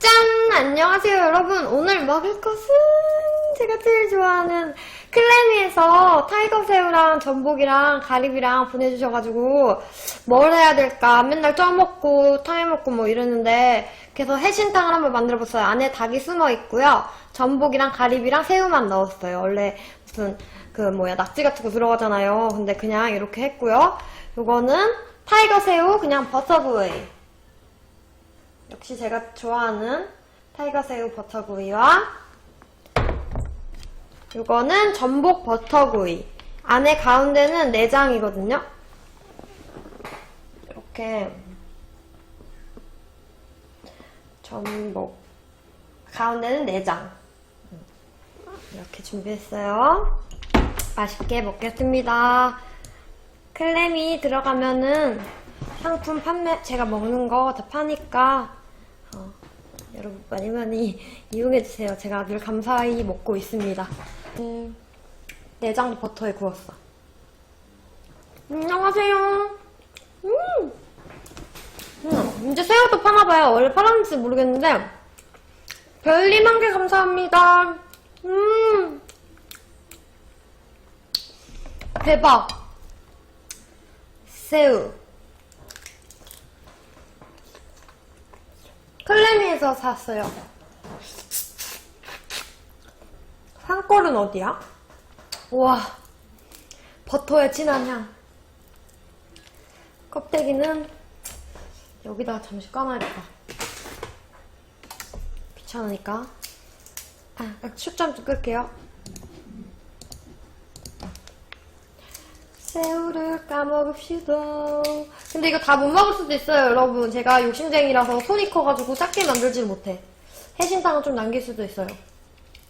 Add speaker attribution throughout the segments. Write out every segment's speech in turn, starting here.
Speaker 1: 짠! 안녕하세요 여러분. 오늘 먹을 것은 제가 제일 좋아하는 클레미에서 타이거 새우랑 전복이랑 가리비랑 보내주셔가지고 뭘 해야 될까 맨날 쪄먹고 탕해먹고 뭐 이러는데 그래서 해신탕을 한번 만들어봤어요. 안에 닭이 숨어있고요. 전복이랑 가리비랑 새우만 넣었어요. 원래 무슨 낙지 같은 거 들어가잖아요. 근데 그냥 이렇게 했고요. 요거는 타이거 새우 그냥 버터구이, 역시 제가 좋아하는 타이거 새우 버터구이와 이거는 전복 버터구이. 안에 가운데는 내장이거든요. 이렇게 전복, 가운데는 내장. 이렇게 준비했어요. 맛있게 먹겠습니다. 클램이 들어가면은 상품 판매, 제가 먹는 거 다 파니까 여러분 많이 이용해주세요. 제가 늘 감사히 먹고 있습니다. 내장도 버터에 구웠어. 안녕하세요. 이제 새우도 파나봐요. 원래 팔았는지 모르겠는데 별님 한 개 감사합니다. 대박. 새우 클레미에서 샀어요. 산골은 어디야? 우와, 버터의 진한 향. 껍데기는 여기다가 잠시 까놔야겠다. 귀찮으니까. 숫점 좀 끌게요. 새우를 까먹읍시다. 근데 이거 다 못 먹을 수도 있어요, 여러분. 제가 욕심쟁이라서 손이 커가지고 작게 만들질 못해. 해신탕은 좀 남길 수도 있어요.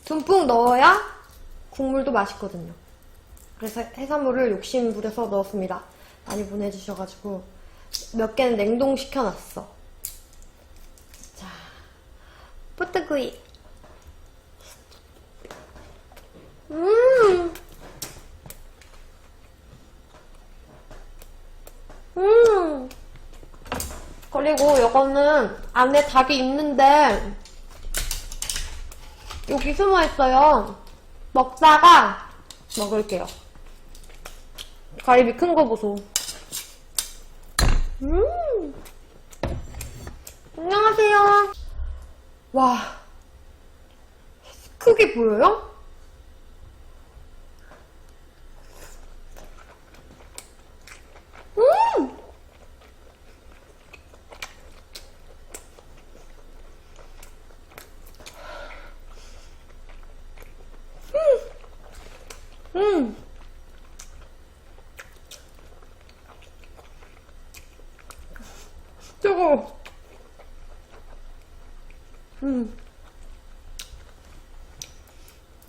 Speaker 1: 듬뿍 넣어야 국물도 맛있거든요. 그래서 해산물을 욕심 부려서 넣었습니다. 많이 보내주셔가지고 몇 개는 냉동시켜놨어. 자, 버터구이. 그리고 이거는 안에 닭이 있는데 여기 숨어있어요. 먹다가 먹을게요. 가리비 큰 거 보소. 안녕하세요. 와, 크게 보여요? 뜨거워.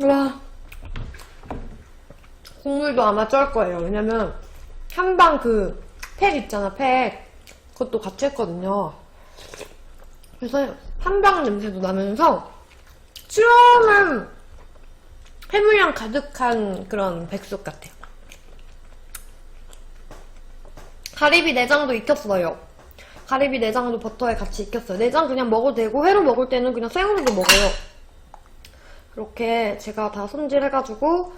Speaker 1: 와, 국물도 아마 쩔 거예요. 왜냐면 한방 팩 있잖아, 팩. 그것도 같이 했거든요. 그래서 한방 냄새도 나면서 시원한 해물향 가득한 그런 백숙 같아요. 가리비 내장도 익혔어요. 가리비 내장도 버터에 같이 익혔어요. 내장 그냥 먹어도 되고 회로 먹을 때는 그냥 생으로도 먹어요. 이렇게 제가 다 손질해가지고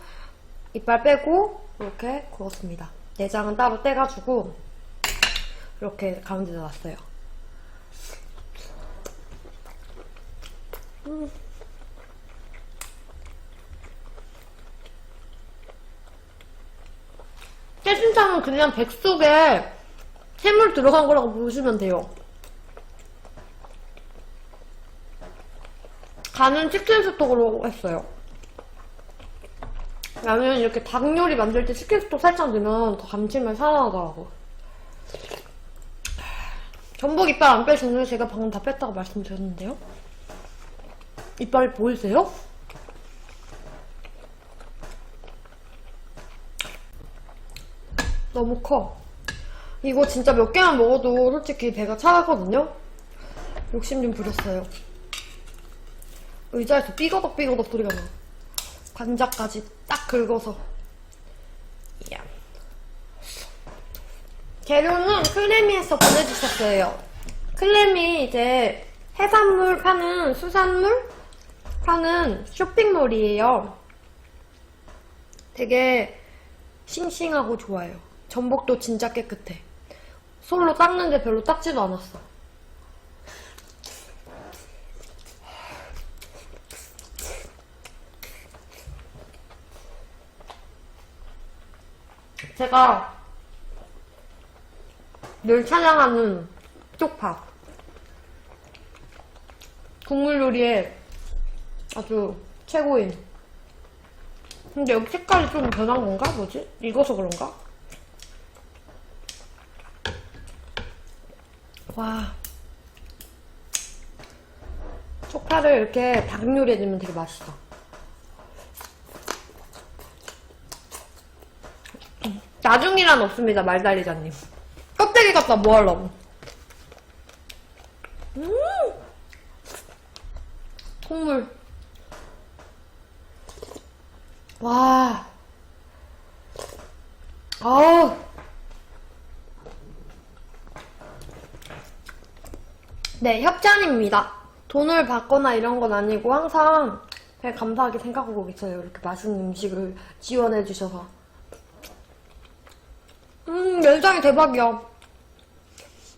Speaker 1: 이빨 빼고 이렇게 구웠습니다. 내장은 따로 떼가지고 이렇게 가운데다 놨어요. 깨진탕은 그냥 백숙에 해물 들어간 거라고 보시면 돼요. 간은 치킨 스톡으로 했어요. 나는 이렇게 닭 요리 만들 때 치킨 스톡 살짝 넣으면 더 감칠맛 살아나더라고. 전복 이빨 안 빼주는 제가 방금 다 뺐다고 말씀드렸는데요. 이빨 보이세요? 너무 커. 이거 진짜 몇 개만 먹어도 솔직히 배가 차거든요? 욕심 좀 부렸어요. 의자에서 삐거덕 소리가 나. 관자까지 딱 긁어서. 이야. 재료는 클레미에서 보내주셨어요. 클레미 이제 해산물 파는, 수산물 파는 쇼핑몰이에요. 되게 싱싱하고 좋아요. 전복도 진짜 깨끗해. 솔로 닦는데 별로 닦지도 않았어. 제가 늘 찬양하는 쪽파. 국물 요리에 아주 최고인. 근데 여기 색깔이 좀 변한 건가? 뭐지? 익어서 그런가? 와. 쪽파를 이렇게 닭 요리에 넣으면 되게 맛있어. 나중이란 없습니다, 말달리자님. 껍데기 갖다 뭐 하려고. 콩물. 와. 아우. 네, 협찬입니다. 돈을 받거나 이런 건 아니고 항상 그냥 감사하게 생각하고 있어요. 이렇게 맛있는 음식을 지원해주셔서. 면장이 대박이야.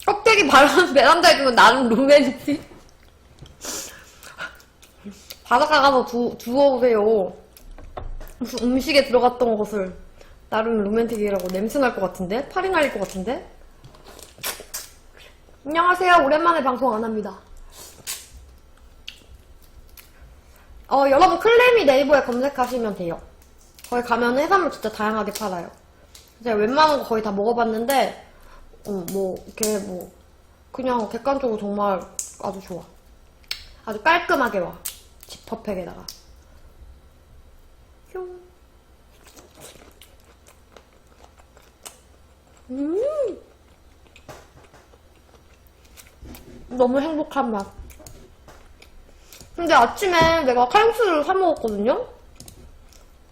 Speaker 1: 껍데기 바르는 베란다에 두면 나름 로맨틱. 바닷가 가서 두어오세요. 무슨 음식에 들어갔던 것을 나름 로맨틱이라고 냄새 날 것 같은데? 팔이 날릴 것 같은데? 안녕하세요. 오랜만에 방송 안 합니다. 여러분 클레미 네이버에 검색하시면 돼요. 거기 가면 해산물 진짜 다양하게 팔아요. 제가 웬만한 거 거의 다 먹어봤는데 그냥 객관적으로 정말 아주 좋아. 아주 깔끔하게 와. 지퍼팩에다가. 뿅. 너무 행복한 맛. 근데 아침에 내가 칼국수를 사 먹었거든요?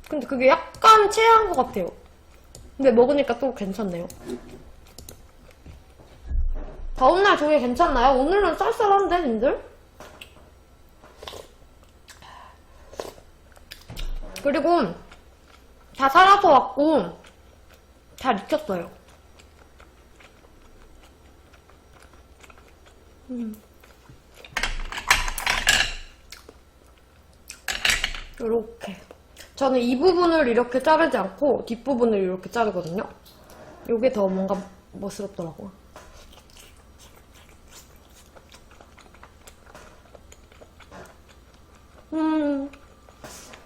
Speaker 1: 근데 그게 약간 체한 것 같아요. 근데 먹으니까 또 괜찮네요. 다음날 저게 괜찮나요? 오늘은 쌀쌀한데, 님들? 그리고 다 살아서 왔고 잘 익혔어요. 요렇게. 저는 이 부분을 이렇게 자르지 않고 뒷부분을 이렇게 자르거든요. 요게 더 뭔가 멋스럽더라고요.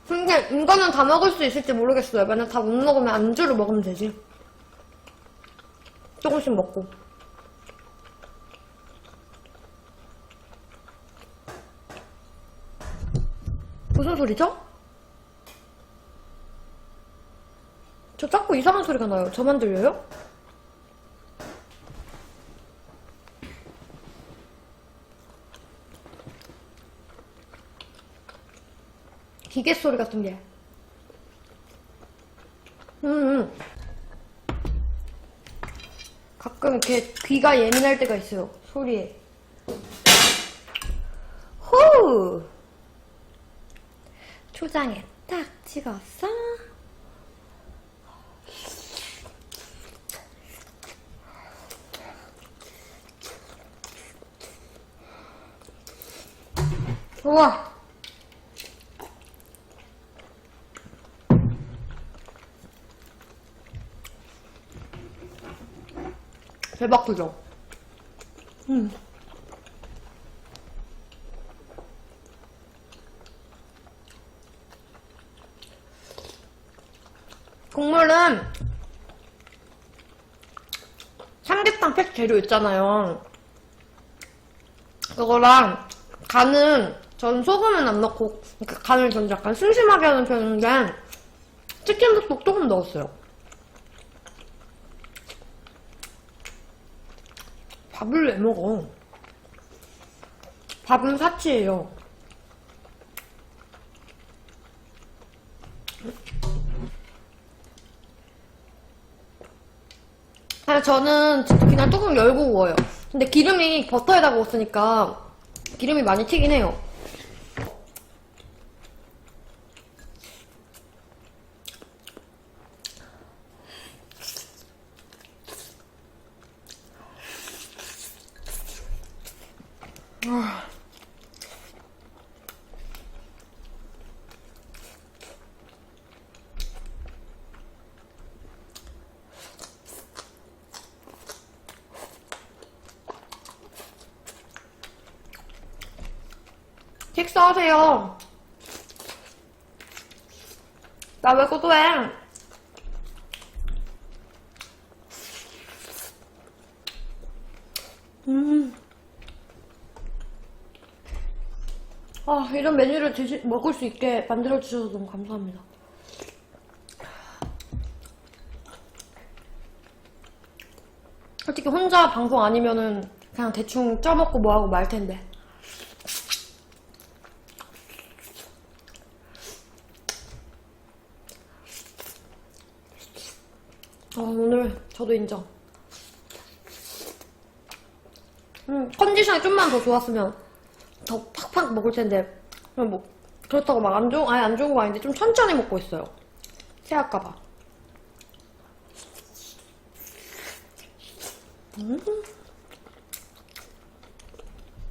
Speaker 1: 근데 이거는 다 먹을 수 있을지 모르겠어요. 만약 다 못 먹으면 안주로 먹으면 되지. 조금씩 먹고. 무슨 소리죠? 저 자꾸 이상한 소리가 나요. 저만 들려요? 기계 소리 같은 게. 가끔 이렇게 귀가 예민할 때가 있어요. 소리에. 후! 초장에 딱 찍었어. 우와! 대박, 그죠? 국물은 삼계탕 팩 재료 있잖아요. 그거랑 간은 전 소금은 안 넣고 그러니까 간을 전 약간 심심하게 하는 편인데 치킨 듬뿍 조금 넣었어요. 밥을 왜 먹어? 밥은 사치예요. 저는 그냥 뚜껑 열고 구워요. 근데 기름이 버터에다 구웠으니까 기름이 많이 튀긴 해요. 식사하세요. 나 왜 고소해? 이런 메뉴를 먹을 수 있게 만들어주셔서 너무 감사합니다. 솔직히 혼자 방송 아니면은 그냥 대충 쪄먹고 뭐하고 말 텐데. 오늘 저도 인정. 컨디션이 좀만 더 좋았으면 더 팍팍 먹을 텐데 뭐 그렇다고 막 아예 안 좋은 거 아닌데 좀 천천히 먹고 있어요. 체할까봐.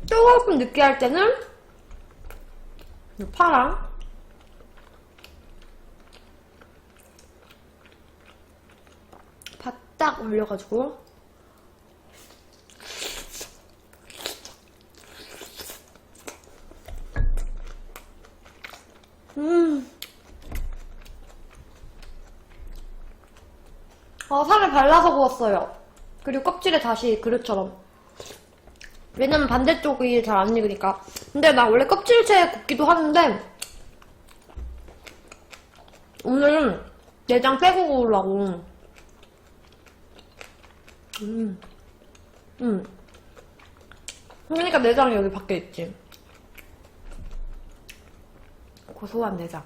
Speaker 1: 조금 느끼할 때는 이 파랑 바짝 올려가지고 살을 발라서 구웠어요. 그리고 껍질에 다시 그릇처럼. 왜냐면 반대쪽이 잘 안 익으니까. 근데 나 원래 껍질째 굽기도 하는데 오늘은 내장 빼고 구우려고. 그러니까 내장이 여기 밖에 있지. 고소한 내장.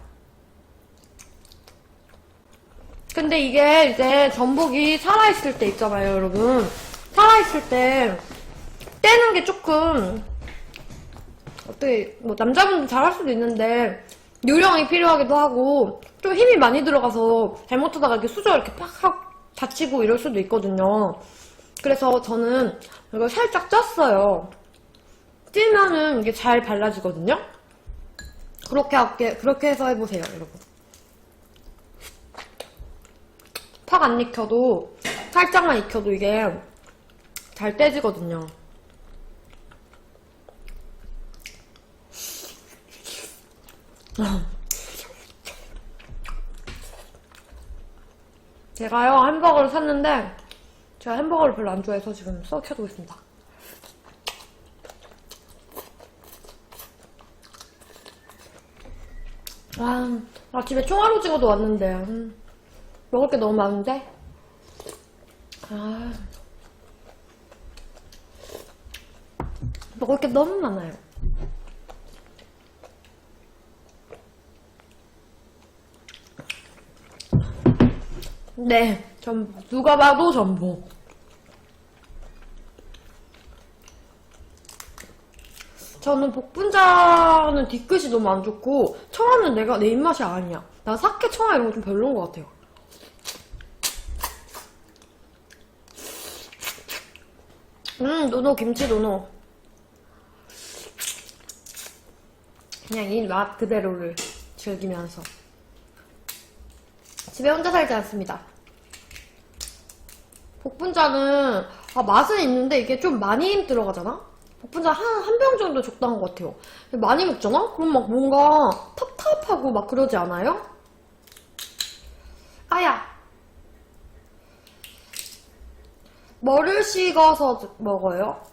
Speaker 1: 근데 이게 이제 전복이 살아있을 때 있잖아요, 여러분. 살아있을 때 떼는 게 조금 어떻게 뭐 남자분들 잘할 수도 있는데 요령이 필요하기도 하고 좀 힘이 많이 들어가서 잘못하다가 이렇게 수저 이렇게 팍 하고 다치고 이럴 수도 있거든요. 그래서 저는 이걸 살짝 쪘어요. 찌면은 이게 잘 발라지거든요. 그렇게 해서 해보세요, 여러분. 팍 안 익혀도 살짝만 익혀도 이게 잘 떼지거든요. 제가요 햄버거를 샀는데 제가 햄버거를 별로 안 좋아해서 지금 썩 켜두고 있습니다. 집에 총알 오징어도 왔는데 먹을 게 너무 많은데 먹을 게 너무 많아요. 네, 누가 봐도 전복. 저는 복분자는 뒤끝이 너무 안 좋고 청아는 내 입맛이 아니야. 난 사케, 청아 이런 거 좀 별로인 것 같아요. 노노, 김치 노노. 그냥 이 맛 그대로를 즐기면서. 집에 혼자 살지 않습니다. 복분자는 맛은 있는데 이게 좀 많이 들어가잖아? 복분자 한 병 정도 적당한 것 같아요. 많이 먹잖아? 그럼 막 뭔가 텁텁하고 막 그러지 않아요? 아야! 뭐를 식어서 먹어요?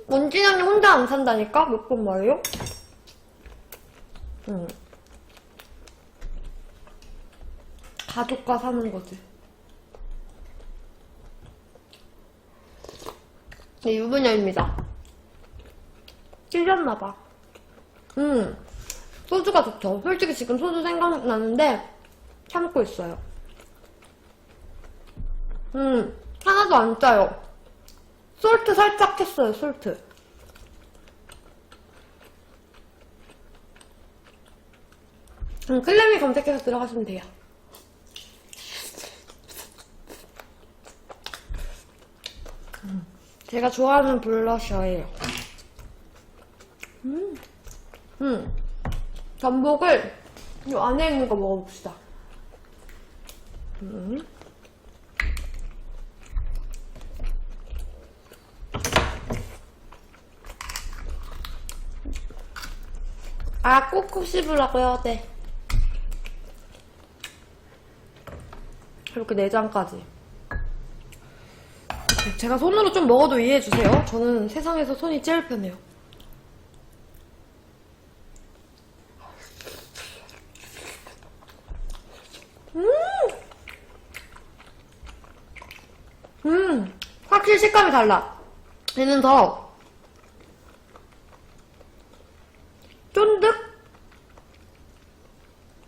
Speaker 1: 원진영이 혼자 안 산다니까? 몇 번 말이요? 가족과 사는 거지. 네, 유부녀입니다. 찔렸나봐. 소주가 좋죠. 솔직히 지금 소주 생각나는데 참고 있어요. 하나도 안 짜요. 솔트 살짝 했어요, 솔트. 클레미 검색해서 들어가시면 돼요. 제가 좋아하는 블러셔예요. 전복을 이 안에 있는 거 먹어봅시다. 아, 꼭꼭 씹으라고요? 네. 이렇게 내장까지. 제가 손으로 좀 먹어도 이해해주세요. 저는 세상에서 손이 제일 편해요. 확실히 식감이 달라. 얘는 더 쫀득?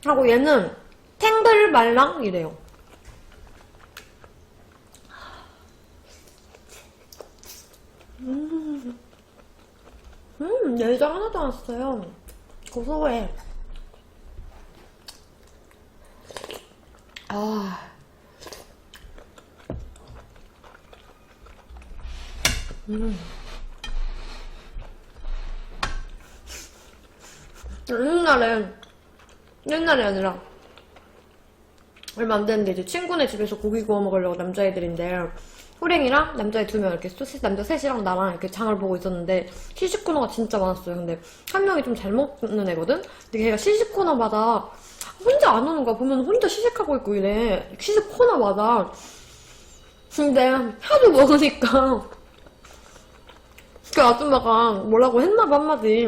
Speaker 1: 하고 얘는 탱글 말랑 이래요. 내장 하나도 안 썼어요. 고소해. 아. 옛날에 아니라 얼마 안 됐는데 이제 친구네 집에서 고기 구워 먹으려고 남자애들인데 호랭이랑 남자애 2명 이렇게 남자 셋이랑 나랑 이렇게 장을 보고 있었는데 시식 코너가 진짜 많았어요. 근데 한 명이 좀 잘 먹는 애거든? 근데 걔가 시식 코너마다 혼자 안 오는 거야. 보면 혼자 시식하고 있고 이래. 시식 코너마다. 근데 하도 먹으니까 그 아줌마가 뭐라고 했나봐 한마디.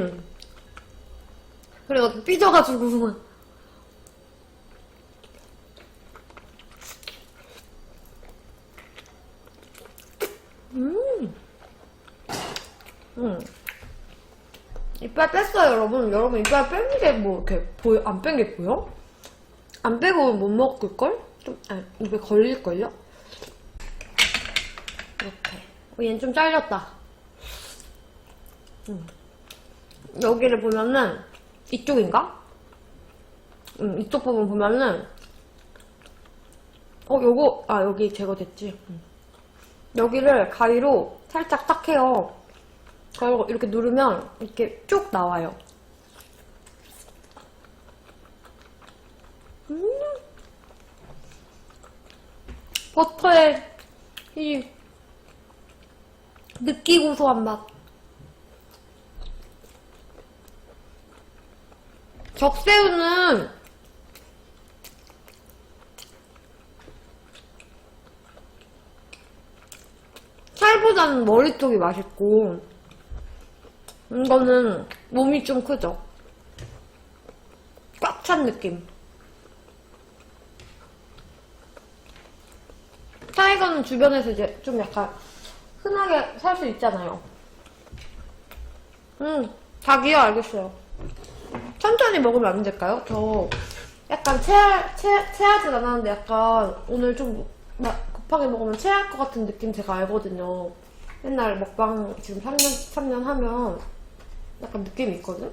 Speaker 1: 그래가지고 삐져가지고 이빨 뺐어요, 여러분. 여러분 이빨 뺀 게 뭐 이렇게 보여? 안 뺀 게 보여? 안 빼고 못 먹을걸? 입에 걸릴걸요? 이렇게. 얘는 좀 잘렸다. 여기를 보면은 이쪽인가? 이쪽 부분 보면은 요거 여기 제거됐지. 여기를 가위로 살짝 딱 해요. 그리고 이렇게 누르면 이렇게 쭉 나와요. 버터의 이 느끼고소한 맛. 적새우는 살보다는 머리 쪽이 맛있고 이거는 몸이 좀 크죠? 꽉 찬 느낌. 타이거는 주변에서 이제 좀 약간 흔하게 살 수 있잖아요. 자기요, 알겠어요. 천천히 먹으면 안 될까요? 저 약간 체하진 않았는데 약간 오늘 좀 급하게 먹으면 체할 것 같은 느낌 제가 알거든요. 맨날 먹방 지금 3년 하면 약간 느낌이 있거든?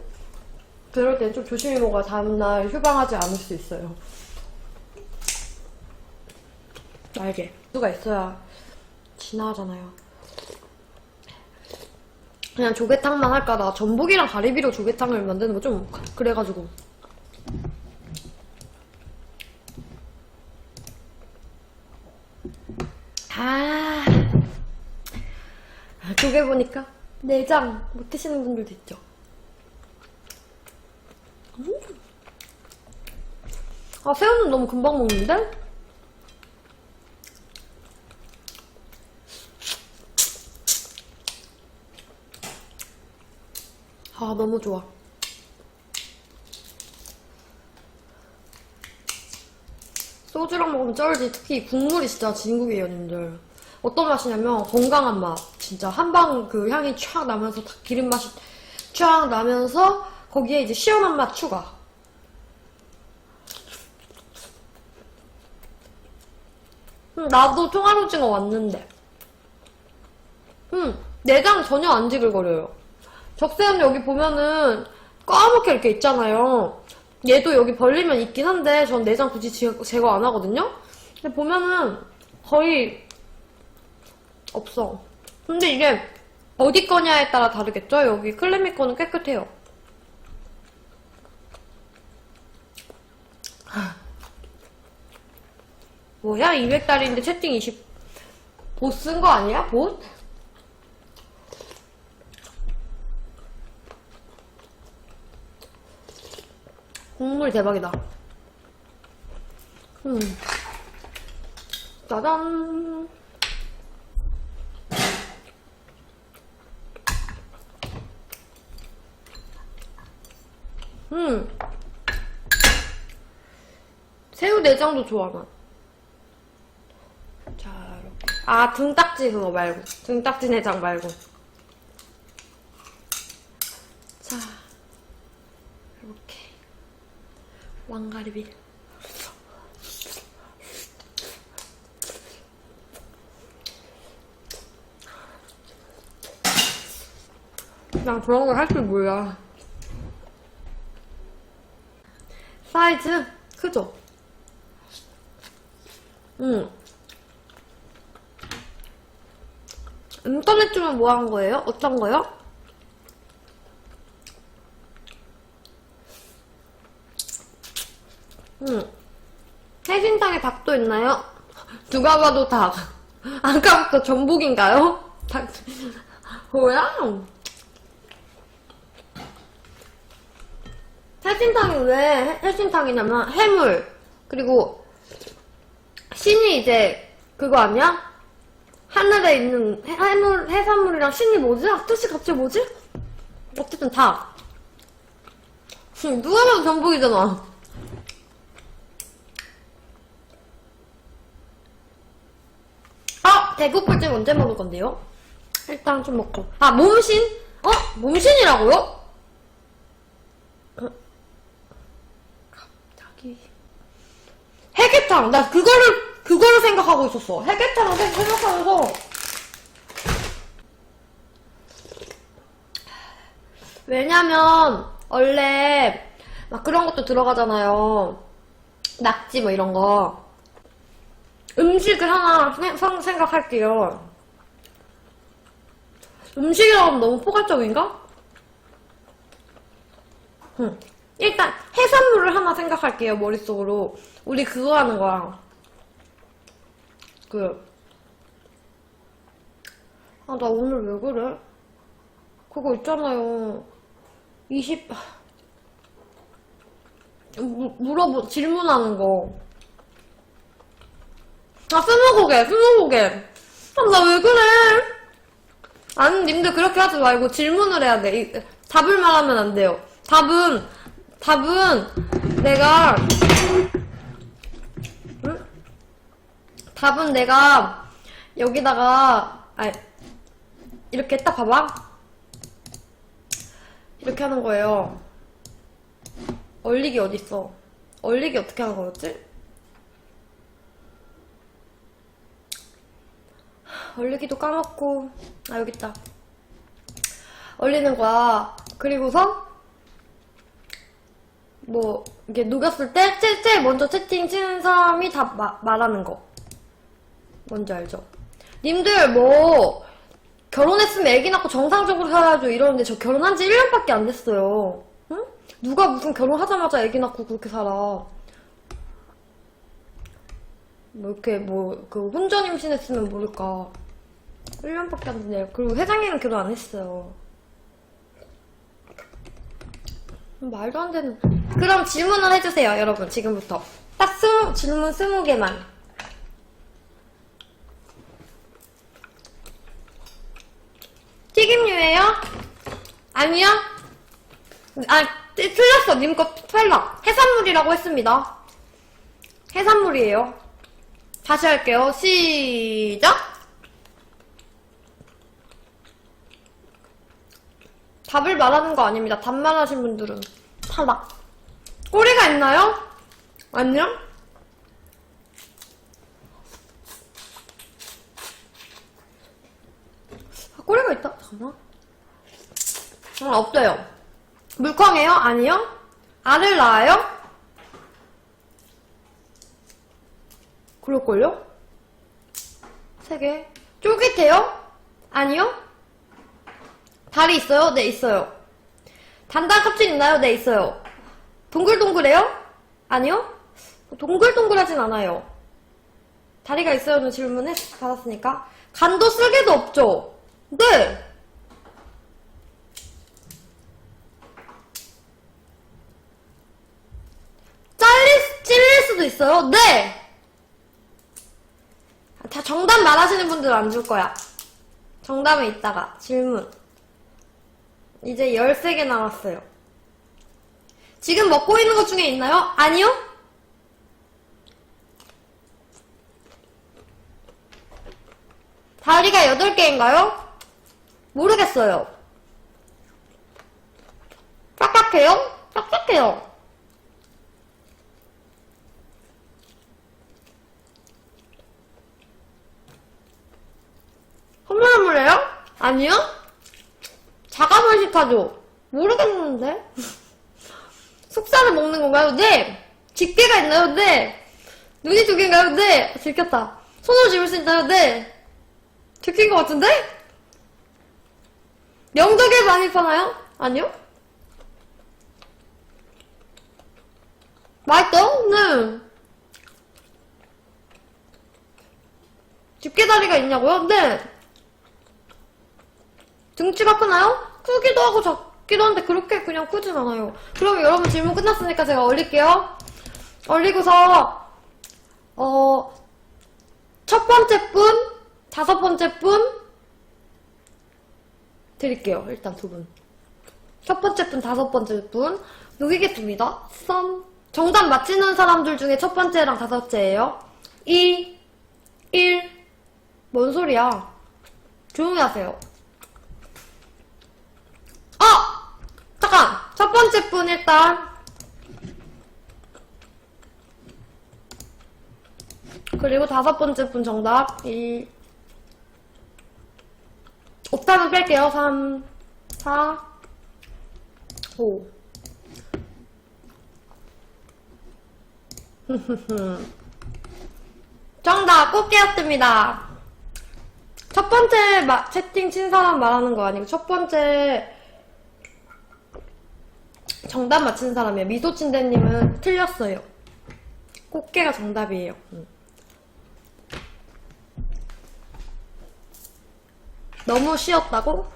Speaker 1: 그럴 땐 좀 조심히 먹어야 다음날 휴방하지 않을 수 있어요. 알게. 수가 있어야 진화하잖아요. 그냥 조개탕만 할까? 나 전복이랑 가리비로 조개탕을 만드는 거 좀 그래가지고. 조개 보니까 내장 못 드시는 분들도 있죠. 새우는 너무 금방 먹는데? 너무 좋아. 소주랑 먹으면 쩔지. 특히 국물이 진짜 진국이에요, 님들. 어떤 맛이냐면 건강한 맛. 진짜 한방 그 향이 촥 나면서 기름 맛이 촥 나면서 거기에 이제 시원한 맛 추가. 나도 통화로징어 왔는데. 내장 전혀 안 지글거려요. 적세는 여기 보면은 까맣게 이렇게 있잖아요. 얘도 여기 벌리면 있긴 한데 전 내장 굳이 제거 안 하거든요? 근데 보면은 거의 없어. 근데 이게 어디 거냐에 따라 다르겠죠? 여기 클레미 거는 깨끗해요. 뭐야? 200달인데 채팅 20. 봇 쓴 거 아니야? 봇? 국물 대박이다. 짜잔. 새우 내장도 좋아, 난. 자, 이렇게. 아, 등딱지 그거 말고. 등딱지 내장 말고. 자, 이렇게. 왕가리비. 난 그런 걸 할 줄 몰라. 사이즈 크죠? 인터넷 주문 뭐 한 거예요? 어떤 거요? 해신탕에 닭도 있나요? 누가 봐도 닭. 아까부터 전복인가요? 닭. 뭐야? 해신탕이 왜 해신탕이냐면 해물 그리고 신이 이제 그거 아니야? 하늘에 있는 해산물이랑 신이 뭐지? 아, 뜻이 갑자기 뭐지? 어쨌든 닭. 누가 봐도 전복이잖아. 아! 대구불찜 언제 먹을 건데요? 일단 좀 먹고. 아, 몸신? 어? 몸신이라고요? 해계탕! 나 그거를 생각하고 있었어. 해계탕을 생각하면서. 왜냐면, 원래, 막 그런 것도 들어가잖아요. 낙지 뭐 이런 거. 음식을 하나 생각할게요. 음식이라고 하면 너무 포괄적인가? 일단 해산물을 하나 생각할게요. 머릿속으로. 우리 그거 하는 거야. 나 오늘 왜 그래? 그거 있잖아요. 질문하는 거. 아, 스무고개. 나 왜 그래? 아니, 님들 그렇게 하지 말고 질문을 해야 돼. 답을 말하면 안 돼요. 답은 내가 답은 내가 여기다가 이렇게 딱 봐봐. 이렇게 하는 거예요. 얼리기 어딨어? 얼리기 어떻게 하는 거였지? 얼리기도 까먹고. 아, 여기 있다. 얼리는 거야. 그리고서 뭐 이게 녹였을 때 제일 먼저 채팅 치는 사람이 다 말하는 거. 뭔지 알죠? 님들 뭐 결혼했으면 애기 낳고 정상적으로 살아야죠 이러는데 저 결혼한 지 1년밖에 안 됐어요. 응? 누가 무슨 결혼하자마자 애기 낳고 그렇게 살아. 뭐 이렇게 그 혼전 임신했으면 모를까. 1년밖에 안 됐네요. 그리고 회장님은 결혼 안 했어요. 말도 안 되는. 그럼 질문을 해주세요, 여러분. 지금부터. 딱 질문 20개만. 튀김류예요? 아니요? 아, 틀렸어. 님 거 탈락. 해산물이라고 했습니다. 해산물이에요. 다시 할게요. 시작! 답을 말하는 거 아닙니다. 답 말하신 분들은 탈락. 꼬리가 있나요? 아니요? 어떡하나? 없어요. 물컹해요? 아니요? 알을 낳아요? 그럴걸요? 3개. 쫄깃해요? 아니요? 다리 있어요? 네, 있어요. 단단 껍질 있나요? 네, 있어요. 동글동글해요? 아니요? 동글동글하진 않아요. 다리가 있어요는 질문을 받았으니까. 간도 쓸개도 없죠? 네! 찔릴 수도 있어요? 네! 다 정답 말하시는 분들은 안 줄 거야. 정답은 이따가. 질문. 이제 13개 남았어요. 지금 먹고 있는 것 중에 있나요? 아니요? 다리가 8개인가요? 모르겠어요. 딱딱해요? 딱딱해요. 흐물흐물해요? 아니요? 자가번식하죠? 모르겠는데? 속살을 먹는 건가요? 네! 집게가 있나요? 네! 눈이 2개인가요? 네! 들켰다. 손으로 집을 수 있나요? 네! 들킨 것 같은데? 영덕에 많이 파나요? 아니요? 맛있어요? 네! 집게다리가 있냐고요? 네! 등치가 크나요? 크기도 하고 작기도 한데 그렇게 그냥 크진 않아요. 그럼 여러분 질문 끝났으니까 제가 얼릴게요. 얼리고서 첫 번째 분, 5번째 분 드릴게요. 일단 2분. 첫 번째 분, 5번째 분 녹이겠습니다. 정답 맞히는 사람들 중에 첫 번째랑 5째예요. 2, 1. 뭔 소리야? 조용히 하세요. 잠깐! 첫 번째 분 일단. 그리고 5번째 분 정답. 1. 옥타는 뺄게요. 3, 4, 5. 정답 꼭 깨웠습니다. 첫 번째 채팅 친 사람 말하는 거 아니고 첫 번째 정답 맞힌 사람이에요. 미소친대님은 틀렸어요. 꽃게가 정답이에요. 너무 쉬웠다고?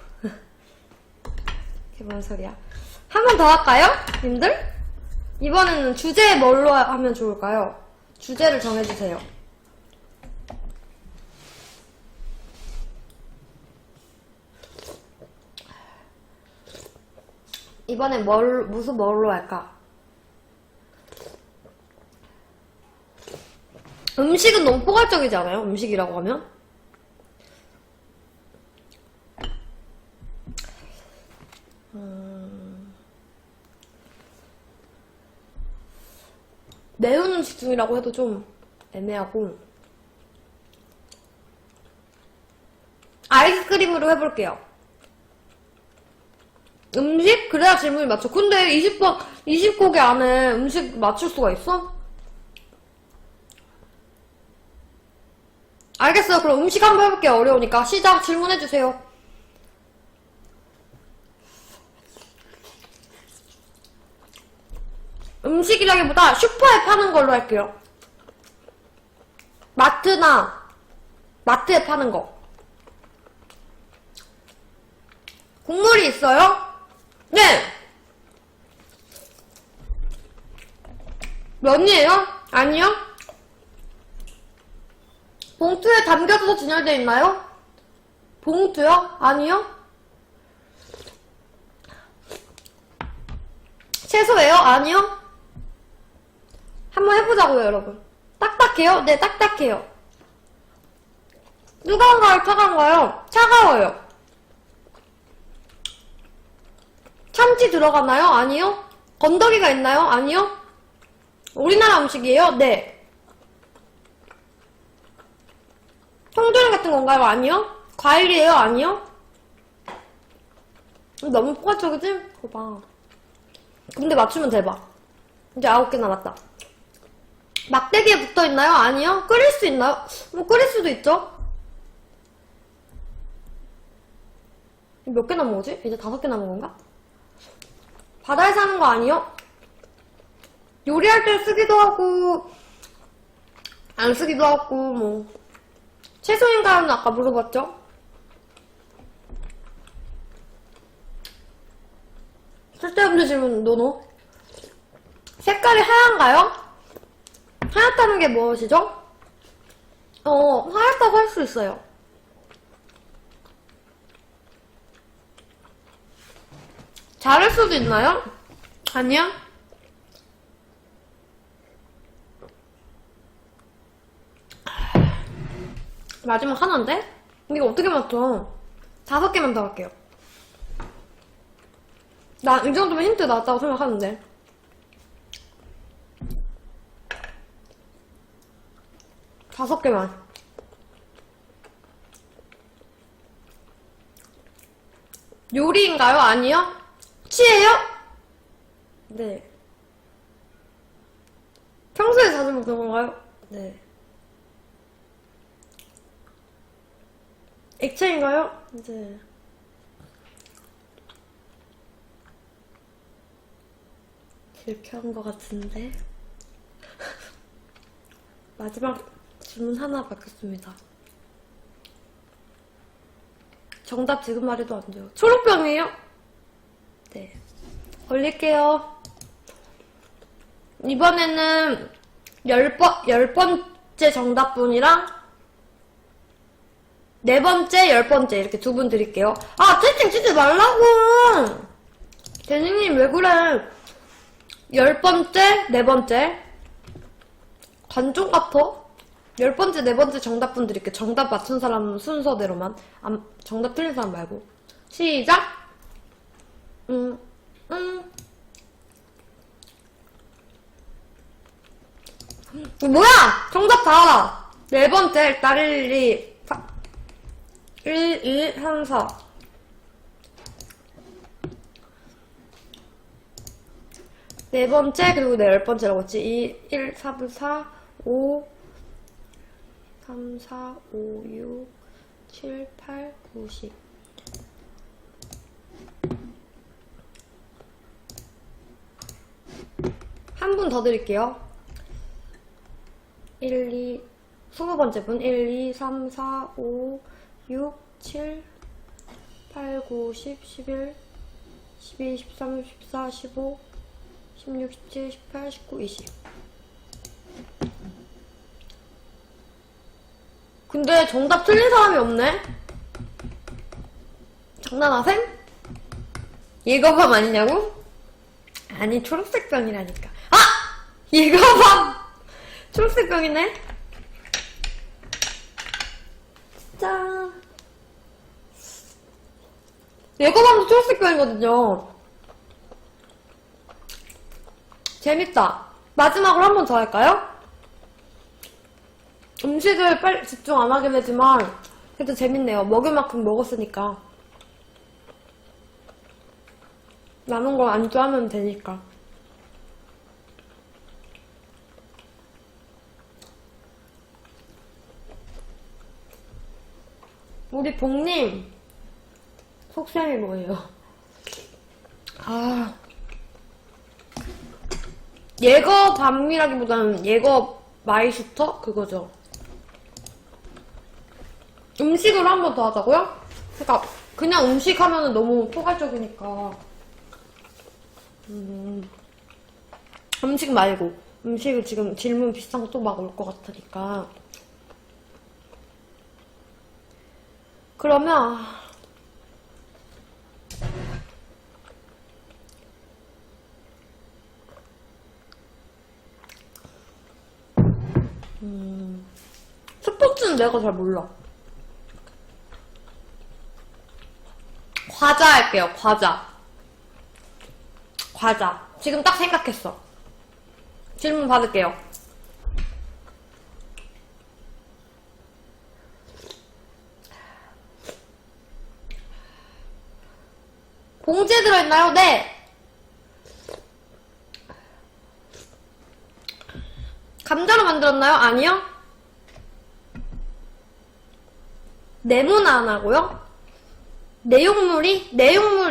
Speaker 1: 이게 뭔 소리야? 한 번 더 할까요? 님들? 이번에는 주제 뭘로 하면 좋을까요? 주제를 정해주세요. 이번엔 무슨 뭘로 할까? 음식은 너무 포괄적이지 않아요? 음식이라고 하면? 매운 음식 중이라고 해도 좀 애매하고 아이스크림으로 해볼게요. 음식? 그래야 질문이 맞죠. 근데 20곡 안에 음식 맞출 수가 있어? 알겠어요. 그럼 음식 한번 해볼게요. 어려우니까. 시작 질문해주세요. 음식이라기보다 슈퍼에 파는 걸로 할게요. 마트에 파는 거. 국물이 있어요? 네! 면이에요? 아니요? 봉투에 담겨서 진열되어 있나요? 봉투요? 아니요? 채소예요? 아니요? 한번 해보자고요, 여러분. 딱딱해요? 네, 딱딱해요. 뜨거운가요? 차가운가요? 차가워요. 참치 들어가나요? 아니요? 건더기가 있나요? 아니요? 우리나라 음식이에요? 네. 통조림 같은 건가요? 아니요? 과일이에요? 아니요? 너무 포괄적이지? 그거 봐. 근데 맞추면 대박. 이제 9개 남았다. 막대기에 붙어있나요? 아니요. 끓일 수 있나요? 뭐 끓일 수도 있죠. 몇 개 남은 거지? 이제 5개 남은 건가? 바다에 사는 거 아니요? 요리할 때 쓰기도 하고 안 쓰기도 하고 뭐 채소인가요는 아까 물어봤죠? 쓸데없는 질문 노노. 색깔이 하얀가요? 하얗다는 게 무엇이죠? 하얗다고 할 수 있어요. 자를 수도 있나요? 아니요. 마지막 하나인데? 이거 어떻게 맞춰? 5개만 더 할게요. 나 이 정도면 힌트 나왔다고 생각하는데. 다섯 개만. 요리인가요? 아니요? 취해요? 네. 평소에 자주 먹는 건가요? 네. 액체인가요? 네. 이렇게 한 것 같은데. 마지막 질문 하나 받겠습니다. 정답 지금 말해도 안 돼요. 초록병이에요? 네. 걸릴게요. 이번에는 10번째 정답분이랑 4번째, 10번째 이렇게 2분 드릴게요. 아, 채팅 치지 말라고! 대니님 왜 그래? 10번째, 4번째. 관종 같아? 10번째, 4번째 정답분 드릴게요. 정답 맞춘 사람 순서대로만. 정답 틀린 사람 말고. 시작! 뭐야! 정답 다! 4번째, 일단 1, 2, 3, 4. 네 번째, 그리고 내 10번째라고 했지. 1, 4, 4, 5, 3, 4, 5, 6, 7, 8, 9, 10. 한 분 더 드릴게요. 1, 2, 20번째 분. 1, 2, 3, 4, 5, 6, 7, 8, 9, 10, 11, 12, 13, 14, 15, 16, 17, 18, 19, 20. 근데 정답 틀린 사람이 없네? 장난하셈? 예거밤 아니냐고? 아니, 초록색 병이라니까. 아! 예거밤! 초록색 병이네? 짠. 예거밤도 초록색 병이거든요. 재밌다. 마지막으로 한 번 더 할까요? 음식을 빨리 집중 안 하게 되지만 그래도 재밌네요. 먹을 만큼 먹었으니까. 남은 거 안주하면 되니까. 우리 복님 속셈이 뭐예요? 아, 예거 밤이라기보다는 예거 마이슈터? 그거죠. 음식으로 한 번 더 하자고요? 그러니까 그냥 음식 하면은 너무 포괄적이니까 음식 말고 음식을 지금 질문 비슷한 거 또 막 올 것 같으니까 그러면 스포츠는 내가 잘 몰라. 과자 할게요. 과자. 지금 딱 생각했어. 질문 받을게요. 봉지에 들어있나요? 네. 감자로 만들었나요? 아니요. 네모나 안 하고요. 내용물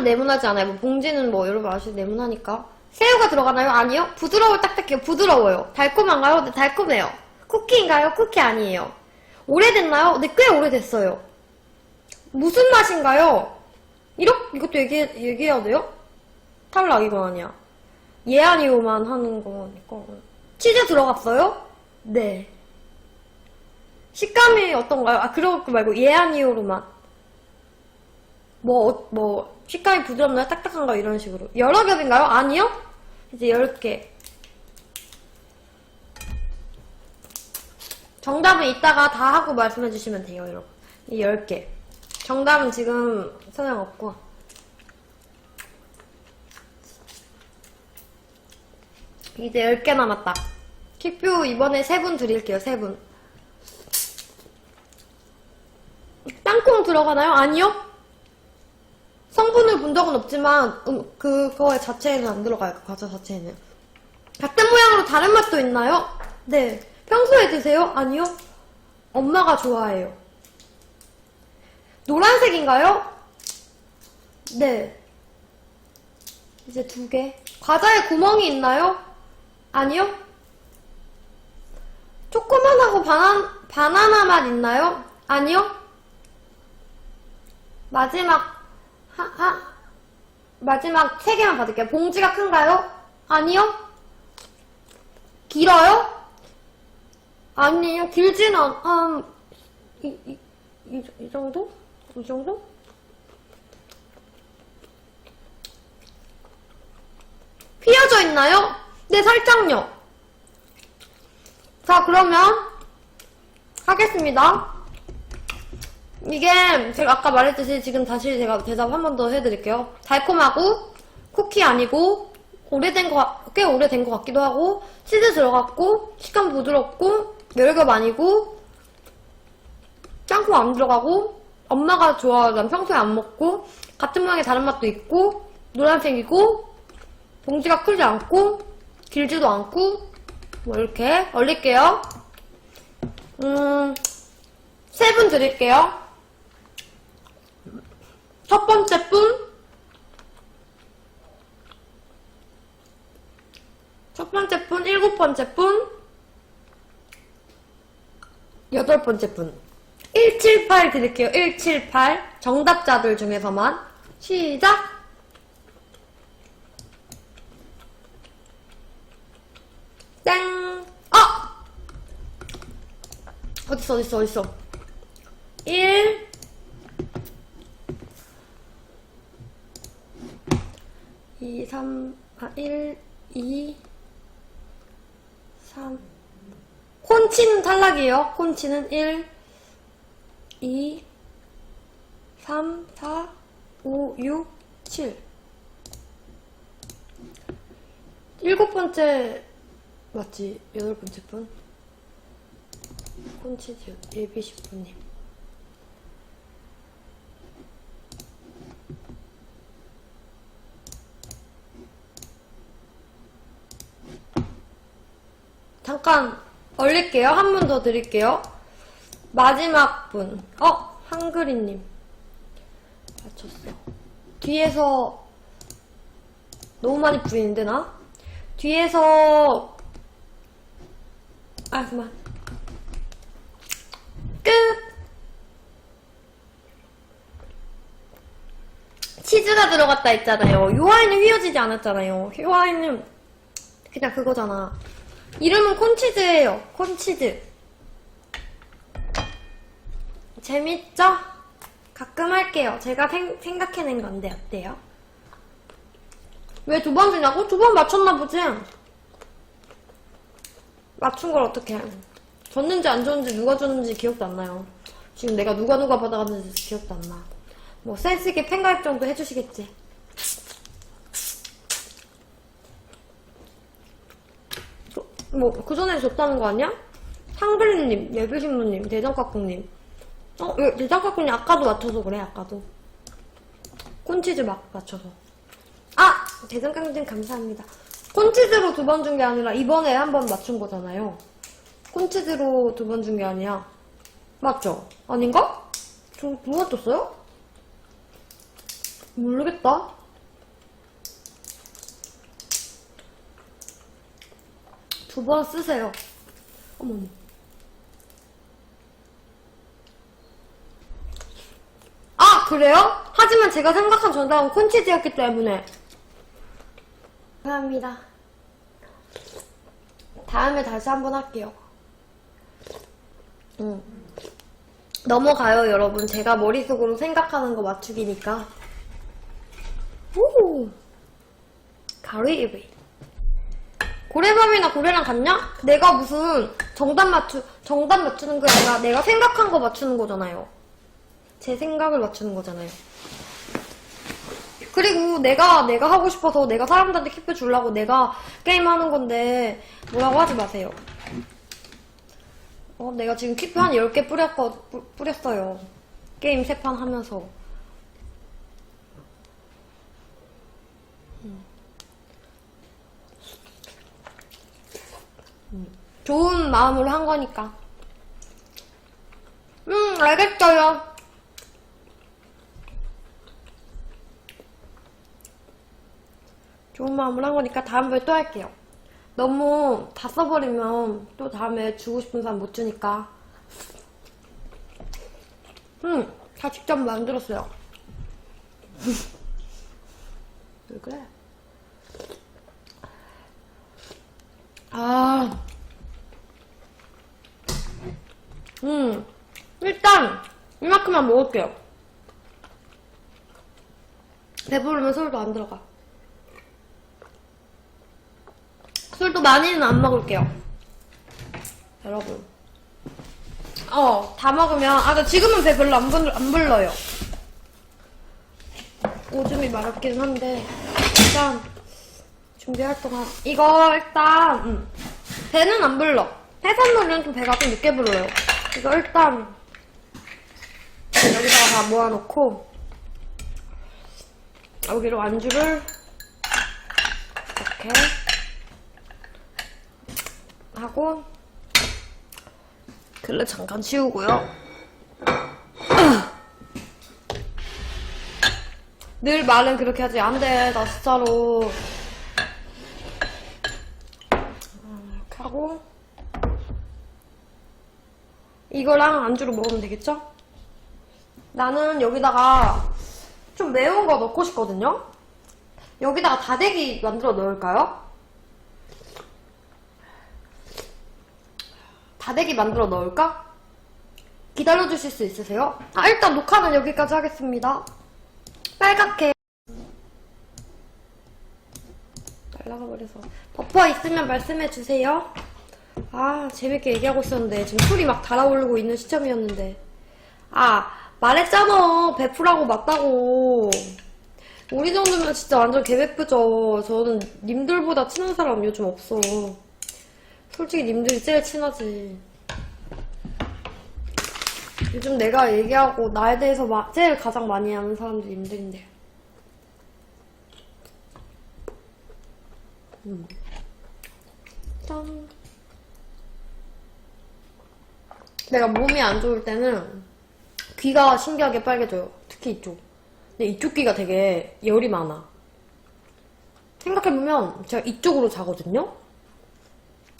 Speaker 1: 네모나지 않아요. 뭐 봉지는 뭐 여러분 아시죠? 네모나니까. 새우가 들어가나요? 아니요. 부드러워 딱딱해요. 부드러워요. 달콤한가요? 네, 달콤해요. 쿠키인가요? 쿠키 아니에요. 오래됐나요? 네, 꽤 오래됐어요. 무슨 맛인가요? 이것도 얘기해야 돼요? 탈락, 이건 아니야. 예, 아니요만 하는 거니까. 치즈 들어갔어요? 네. 식감이 어떤가요? 아, 그런 거 말고, 예, 아니요로만. 식감이 부드럽나요? 딱딱한가요? 이런 식으로. 여러 겹인가요? 아니요? 이제 10개. 정답은 이따가 다 하고 말씀해주시면 돼요, 여러분. 이 10개. 정답은 지금 소용없고. 이제 10개 남았다. 킥뷰 이번에 3분 드릴게요, 3분. 땅콩 들어가나요? 아니요? 성분을 본 적은 없지만, 그거의 자체에는 안 들어가요, 그 과자 자체에는. 같은 모양으로 다른 맛도 있나요? 네. 평소에 드세요? 아니요? 엄마가 좋아해요. 노란색인가요? 네. 이제 2개. 과자에 구멍이 있나요? 아니요? 조그만하고 바나나 맛 있나요? 아니요? 마지막 3개만 받을게요. 봉지가 큰가요? 아니요? 길어요? 아니요, 길진 이 정도? 이 정도? 휘어져 있나요? 네, 살짝요. 자, 그러면 하겠습니다. 이게 제가 아까 말했듯이 지금 다시 제가 대답 한 번 더 해드릴게요. 달콤하고 쿠키 아니고 꽤 오래된 것 같기도 하고 치즈 들어갔고 식감 부드럽고 여러 겹 아니고 땅콩 안 들어가고 엄마가 좋아하고 난 평소에 안 먹고 같은 모양의 다른 맛도 있고 노란색이고 봉지가 크지 않고 길지도 않고 뭐 이렇게 얼릴게요. 3분 드릴게요. 첫 번째 분, 첫 번째 분, 7번째 분, 8번째 분. 178 드릴게요. 178. 정답자들 중에서만. 시작! 땡! 어딨어. 1, 2, 3. 콘치는 탈락이에요. 콘치는 1, 2, 3, 4, 5, 6, 7. 7번째 맞지? 8번째 분? 콘치즈 예비식부님. 잠깐 얼릴게요. 한 번 더 드릴게요. 마지막 분. 한글이님. 맞췄어. 뒤에서 너무 많이 부리는데 나? 뒤에서 그만. 끝! 치즈가 들어갔다 했잖아요. 요아이는 휘어지지 않았잖아요. 요아이는 그냥 그거잖아. 이름은 콘치즈예요. 콘치즈. 재밌죠? 가끔 할게요. 제가 생각해낸 건데 어때요? 왜 2번 주냐고? 2번 맞췄나 보지? 맞춘 걸 어떻게 해? 줬는지 안 줬는지 누가 줬는지 기억도 안 나요. 지금 내가 누가 받아갔는지 기억도 안 나. 뭐 센스있게 팬가입 정도 해주시겠지. 그 전에 줬다는 거 아니야? 한글님, 예비신부님, 대장깍꿍님. 대장깍꿍님 아까도 맞춰서 그래, 아까도. 콘치즈 막 맞춰서. 아! 대성깡진 감사합니다. 콘치즈로 2번 준 게 아니라 이번에 한 번 맞춘 거잖아요. 콘치즈로 2번 준 게 아니야. 맞죠? 아닌가? 저 2번 줬어요? 모르겠다. 두 번 쓰세요. 어머머. 아, 그래요? 하지만 제가 생각한 정답은 콘치즈였기 때문에. 감사합니다. 다음에 다시 한번 할게요. 넘어가요, 여러분. 제가 머릿속으로 생각하는 거 맞추기니까. 오! 가리비. 고래밥이나 고래랑 같냐? 내가 무슨 정답 맞추는 게 아니라 내가 생각한 거 맞추는 거잖아요. 제 생각을 맞추는 거잖아요. 그리고 내가 하고 싶어서 내가 사람들한테 킥백 주려고 내가 게임하는 건데 뭐라고 하지 마세요. 내가 지금 킥백 한 10개 뿌렸어요. 게임 3판 하면서. 좋은 마음으로 한 거니까. 알겠어요. 좋은 마음으로 한 거니까 다음번에 또 할게요. 너무 다 써버리면 또 다음에 주고 싶은 사람 못 주니까. 다 직접 만들었어요. 왜 그래? 일단 이만큼만 먹을게요. 배부르면 술도 안 들어가. 술도 많이는 안 먹을게요. 여러분. 다 먹으면, 나 지금은 배 별로 안 불러요. 오줌이 마렵긴 한데, 일단, 준비할 동안, 이거 일단, 배는 안 불러. 해산물은 좀 배가 좀 늦게 불러요. 이거 일단, 여기다가 다 모아놓고, 여기로 안주를, 이렇게, 하고 그릇 잠깐 치우고요. 늘 말은 그렇게 하지. 안돼, 나 진짜로. 이렇게 하고 이거랑 안주로 먹으면 되겠죠? 나는 여기다가 좀 매운 거 넣고 싶거든요. 여기다가 다대기 만들어 넣을까요? 다대기 만들어 넣을까? 기다려주실 수 있으세요? 일단 녹화는 여기까지 하겠습니다. 빨갛게 날라가버려서 버퍼 있으면 말씀해주세요. 재밌게 얘기하고 있었는데 지금 술이 막 달아오르고 있는 시점이었는데. 말했잖아. 베프라고 맞다고. 우리 정도면 진짜 완전 개베프죠. 저는 님들보다 친한 사람 요즘 없어. 솔직히 님들이 제일 친하지. 요즘 내가 얘기하고 나에 대해서 제일 가장 많이 아는 사람들이 님들인데. 짠. 내가 몸이 안 좋을 때는 귀가 신기하게 빨개져요. 특히 이쪽. 근데 이쪽 귀가 되게 열이 많아. 생각해보면 제가 이쪽으로 자거든요?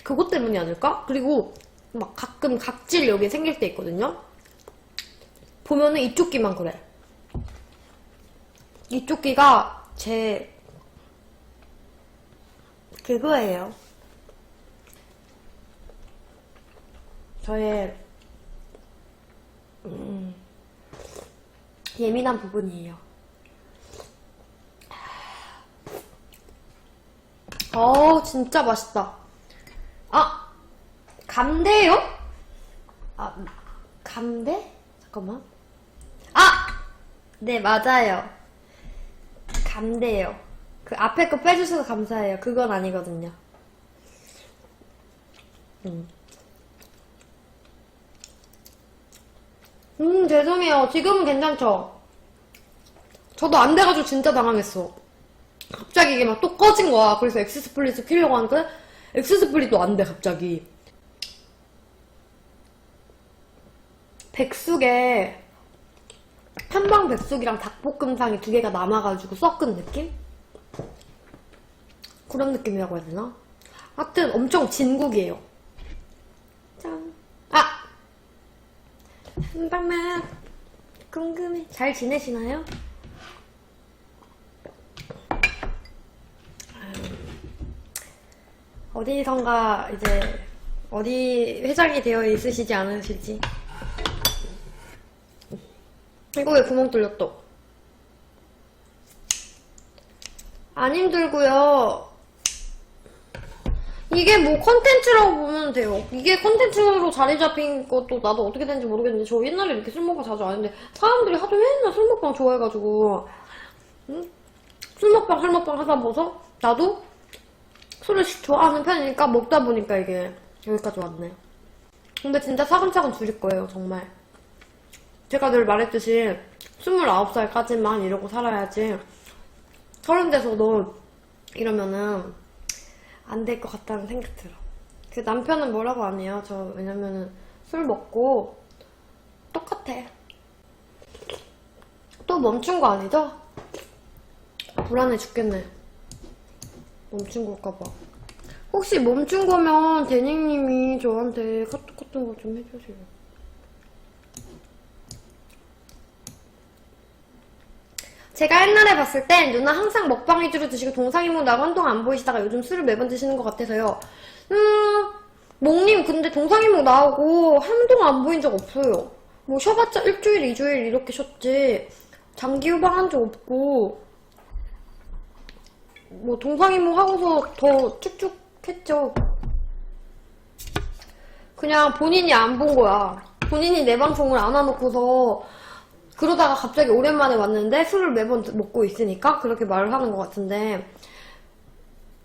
Speaker 1: 그것 때문이 아닐까? 그리고 막 가끔 각질 여기 생길 때 있거든요? 보면은 이쪽 귀만 그래. 이쪽 귀가 제 그거예요. 저의 예민한 부분이에요. 진짜 맛있다. 감대요? 감대? 잠깐만. 네, 맞아요. 감대요. 그 앞에 거 빼주셔서 감사해요. 그건 아니거든요. 죄송해요. 지금은 괜찮죠? 저도 안 돼가지고 진짜 당황했어. 갑자기 이게 막 또 꺼진 거야. 그래서 엑스스플릿을 키려고 하는데 엑스스플릿도 안 돼, 갑자기. 백숙에 한방 백숙이랑 닭볶음탕이 두 개가 남아가지고 섞은 느낌? 그런 느낌이라고 해야 되나? 하여튼 엄청 진국이에요. 짠. 아! 한방만 궁금해. 잘 지내시나요? 어디선가 이제 어디 회장이 되어 있으시지 않으실지. 이거 왜 구멍 뚫렸어? 안 힘들고요. 이게 뭐 컨텐츠라고 보면 돼요. 이게 컨텐츠로 자리 잡힌 것도 나도 어떻게 되는지 모르겠는데 저 옛날에 이렇게 술 먹방 자주 안 했는데 사람들이 하도 맨날 술 먹방 좋아해가지고 응? 술 먹방 술 먹방 하다 보서 나도 술을 좋아하는 편이니까 먹다 보니까 이게 여기까지 왔네. 근데 진짜 차근차근 줄일 거예요, 정말. 제가 늘 말했듯이 29살까지만 이러고 살아야지 30 돼서도 이러면은 안 될 것 같다는 생각 들어. 그 남편은 뭐라고 안 해요. 저 왜냐면은 술 먹고 똑같아. 또 멈춘 거 아니죠? 불안해 죽겠네. 멈춘 걸까봐. 혹시 멈춘 거면 데닝님이 저한테 카톡 같은 거 좀 해주세요. 제가 옛날에 봤을 땐 누나 항상 먹방 위주로 드시고 동상이몽 나고 한동안 안 보이시다가 요즘 술을 매번 드시는 것 같아서요. 몽님 근데 동상이몽 나오고 한동안 안 보인 적 없어요. 뭐 쉬어봤자 일주일, 2주일 이렇게 쉬었지. 장기 휴방 한 적 없고 뭐 동상이몽 하고서 더 쭉쭉 했죠. 그냥 본인이 안 본 거야. 본인이 내 방송을 안 와놓고서 그러다가 갑자기 오랜만에 왔는데 술을 매번 먹고 있으니까 그렇게 말을 하는 것 같은데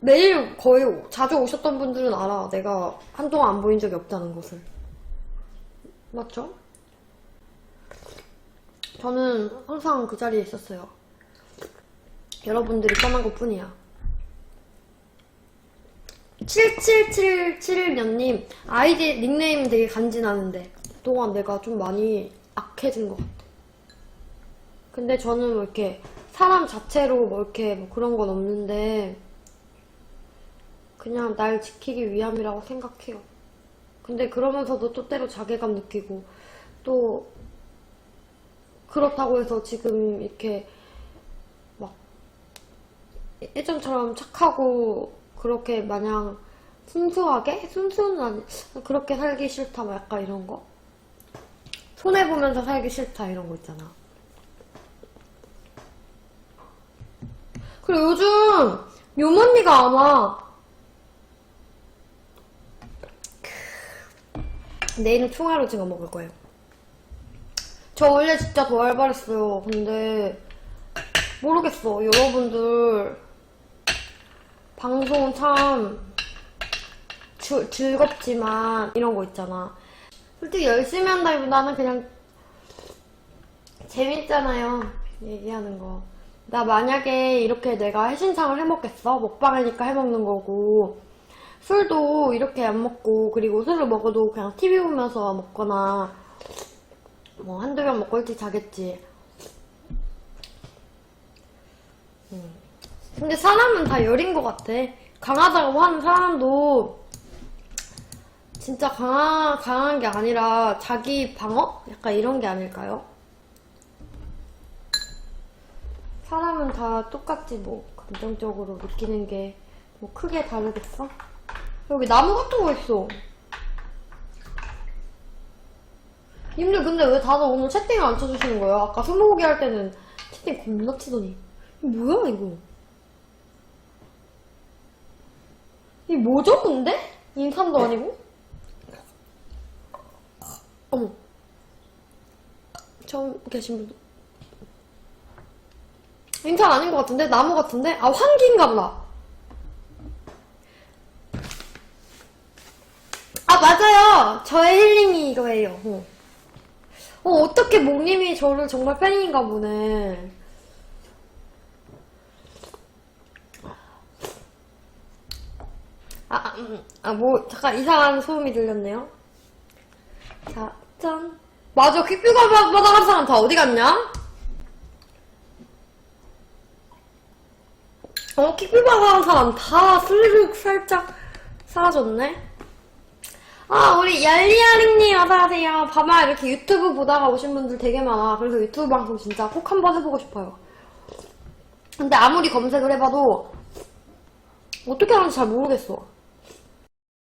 Speaker 1: 매일 거의 자주 오셨던 분들은 알아. 내가 한동안 안 보인 적이 없다는 것을. 맞죠? 저는 항상 그 자리에 있었어요. 여러분들이 떠난 것 뿐이야. 7777년님 아이디 닉네임 되게 간지나는데 그동안 내가 좀 많이 악해진 것 같아. 근데 저는 뭐 이렇게 사람 자체로 뭐 이렇게 뭐 그런 건 없는데 그냥 날 지키기 위함이라고 생각해요. 근데 그러면서도 또 때로 자괴감 느끼고 또 그렇다고 해서 지금 이렇게 막 예전처럼 착하고 그렇게 마냥 순수하게? 순수는 아니 그렇게 살기 싫다 막 약간 이런 거? 손해보면서 살기 싫다 이런 거 있잖아. 그리고 요즘 요먼니가 안 와. 내일은 총알로 찍어 먹을 거예요. 저 원래 진짜 더 활발했어요. 근데 모르겠어. 여러분들 방송 참 즐겁지만 이런 거 있잖아. 솔직히 열심히 한다기보다는 그냥 재밌잖아요. 얘기하는 거. 나 만약에 이렇게 내가 해신상을 해먹겠어? 먹방이니까 해먹는 거고 술도 이렇게 안 먹고 그리고 술을 먹어도 그냥 TV 보면서 먹거나 뭐 한두 병 먹고 일찍 자겠지. 근데 사람은 다 열인 것 같아. 강하다고 하는 사람도 진짜 강한 게 아니라 자기 방어? 약간 이런 게 아닐까요? 사람은 다 똑같지 뭐 감정적으로 느끼는 게 뭐 크게 다르겠어? 여기 나무 같은 거 있어. 님들 근데 왜 다들 오늘 채팅을 안 쳐주시는 거예요? 아까 스무고개 할 때는 채팅 겁나 치더니 이거 뭐야 이거? 이게 뭐죠 근데? 인삼도 아니고? 어머 처음 계신 분들 인삼 아닌 것 같은데? 나무 같은데? 아 환기인가 보다. 아 맞아요. 저의 힐링이 이거예요. 어떻게 목님이 저를 정말 팬인가 보네. 잠깐 이상한 소음이 들렸네요. 자, 짠. 맞아, 퀵뷰 받아간 사람 다 어디 갔냐? 퀵뷰 받아간 사람 다 슬르륵 살짝 사라졌네? 우리 얄리얄링님 어서오세요. 밤에 이렇게 유튜브 보다가 오신 분들 되게 많아. 그래서 유튜브 방송 진짜 꼭 한번 해보고 싶어요. 근데 아무리 검색을 해봐도 어떻게 하는지 잘 모르겠어.